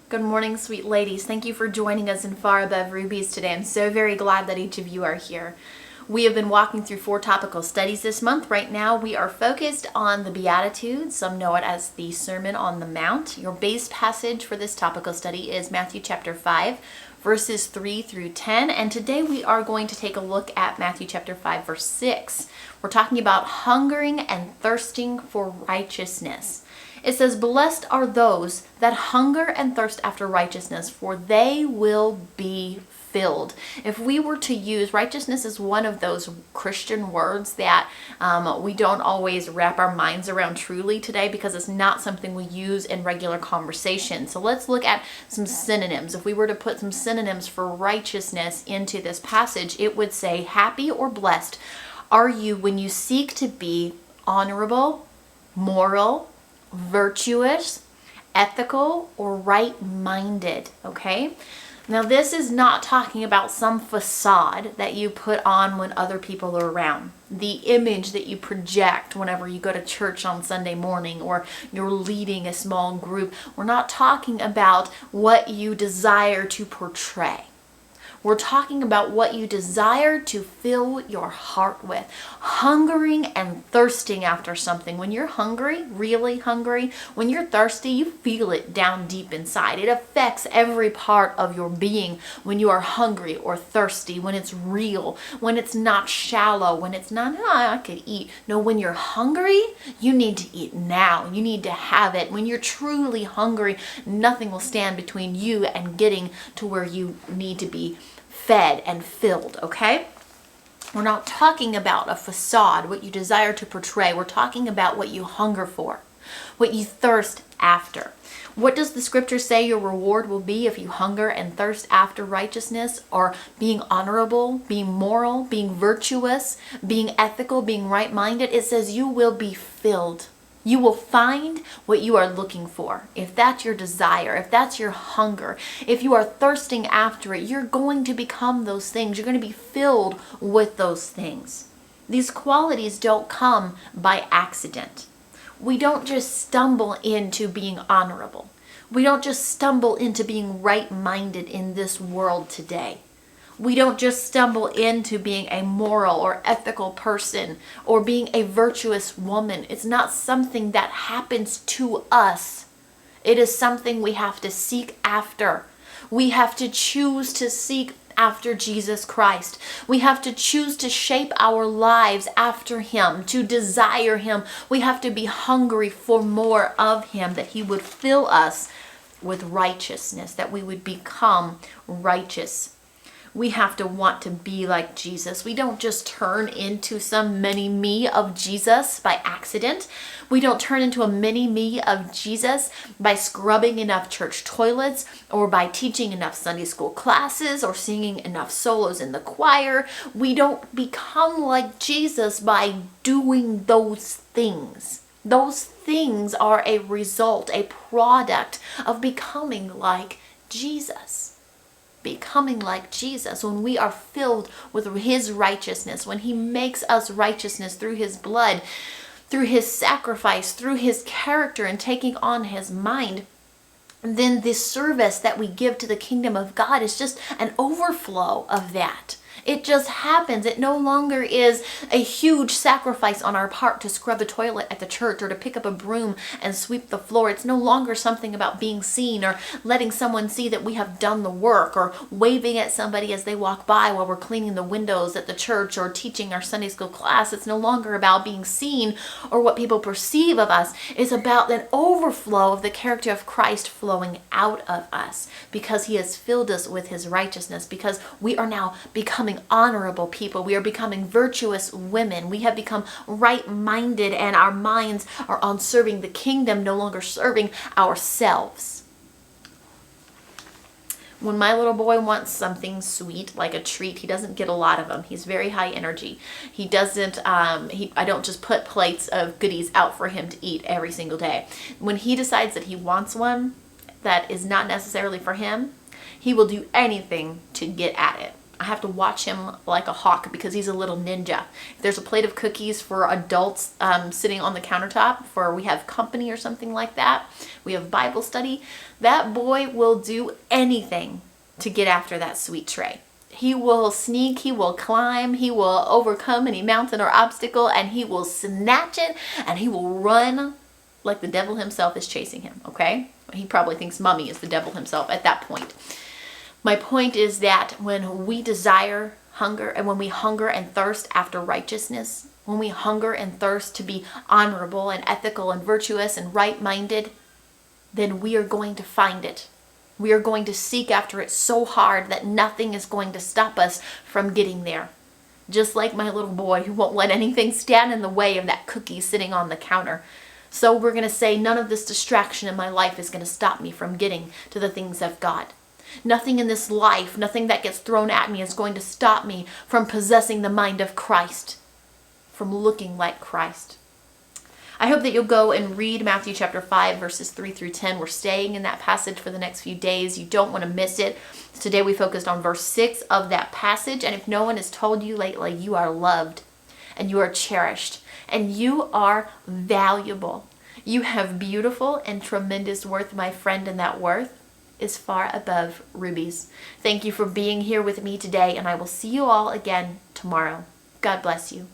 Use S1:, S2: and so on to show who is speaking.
S1: Good morning, sweet ladies. Thank you for joining us in Far Above Rubies today. I'm so very glad that each of you are here. We have been walking through 4 topical studies this month. Right now, we are focused on the Beatitudes. Some know it as the Sermon on the Mount. Your base passage for this topical study is Matthew chapter 5, verses 3 through 10. And today we are going to take a look at Matthew chapter 5, verse 6. We're talking about hungering and thirsting for righteousness. It says, "Blessed are those that hunger and thirst after righteousness, for they will be filled." If we were to use, righteousness is one of those Christian words that we don't always wrap our minds around truly today because it's not something we use in regular conversation. So let's look at some synonyms. If we were to put some synonyms for righteousness into this passage, it would say, happy or blessed are you when you seek to be honorable, moral, virtuous, ethical, or right-minded, okay? Now, this is not talking about some facade that you put on when other people are around. The image that you project whenever you go to church on Sunday morning or you're leading a small group. We're not talking about what you desire to portray. We're talking about what you desire to fill your heart with. Hungering and thirsting after something. When you're hungry, really hungry, when you're thirsty, you feel it down deep inside. It affects every part of your being when you are hungry or thirsty, when it's real, when it's not shallow, when it's not, I could eat. No, when you're hungry, you need to eat now. You need to have it. When you're truly hungry, nothing will stand between you and getting to where you need to be fed and filled, okay? We're not talking about a facade, what you desire to portray. We're talking about what you hunger for, what you thirst after. What does the scripture say your reward will be if you hunger and thirst after righteousness, or being honorable, being moral, being virtuous, being ethical, being right-minded? It says you will be filled. You will find what you are looking for. If that's your desire, if that's your hunger, if you are thirsting after it, you're going to become those things. You're going to be filled with those things. These qualities don't come by accident. We don't just stumble into being honorable. We don't just stumble into being right-minded in this world today. We don't just stumble into being a moral or ethical person or being a virtuous woman. It's not something that happens to us. It is something we have to seek after. We have to choose to seek after Jesus Christ. We have to choose to shape our lives after Him, to desire Him. We have to be hungry for more of Him, that He would fill us with righteousness, that we would become righteous. We have to want to be like Jesus. We don't just turn into some mini-me of Jesus by accident. We don't turn into a mini-me of Jesus by scrubbing enough church toilets or by teaching enough Sunday school classes or singing enough solos in the choir. We don't become like Jesus by doing those things. Those things are a result, a product of becoming like Jesus. Becoming like Jesus, when we are filled with His righteousness, when He makes us righteousness through His blood, through His sacrifice, through His character and taking on His mind, then this service that we give to the kingdom of God is just an overflow of that. It just happens. It no longer is a huge sacrifice on our part to scrub a toilet at the church or to pick up a broom and sweep the floor. It's no longer something about being seen or letting someone see that we have done the work or waving at somebody as they walk by while we're cleaning the windows at the church or teaching our Sunday school class. It's no longer about being seen or what people perceive of us. It's about an overflow of the character of Christ flowing out of us because He has filled us with His righteousness, because we are now becoming honorable people. We are becoming virtuous women. We have become right-minded, and our minds are on serving the kingdom, no longer serving ourselves. When my little boy wants something sweet, like a treat, he doesn't get a lot of them. He's very high energy. He doesn't, I don't just put plates of goodies out for him to eat every single day. When he decides that he wants one that is not necessarily for him, he will do anything to get at it. I have to watch him like a hawk because he's a little ninja. If there's a plate of cookies for adults sitting on the countertop for we have company or something like that, we have Bible study, that boy will do anything to get after that sweet tray. He will sneak, he will climb, he will overcome any mountain or obstacle, and he will snatch it, and he will run like the devil himself is chasing him, okay? He probably thinks mommy is the devil himself at that point. My point is that when we desire hunger, and when we hunger and thirst after righteousness, when we hunger and thirst to be honorable and ethical and virtuous and right-minded, then we are going to find it. We are going to seek after it so hard that nothing is going to stop us from getting there. Just like my little boy who won't let anything stand in the way of that cookie sitting on the counter. So we're going to say none of this distraction in my life is going to stop me from getting to the things of God. Nothing in this life, nothing that gets thrown at me is going to stop me from possessing the mind of Christ, from looking like Christ. I hope that you'll go and read Matthew chapter 5, verses 3 through 10. We're staying in that passage for the next few days. You don't want to miss it. Today we focused on verse 6 of that passage. And if no one has told you lately, you are loved and you are cherished and you are valuable. You have beautiful and tremendous worth, my friend, and that worth is far above rubies. Thank you for being here with me today, and I will see you all again tomorrow. God bless you.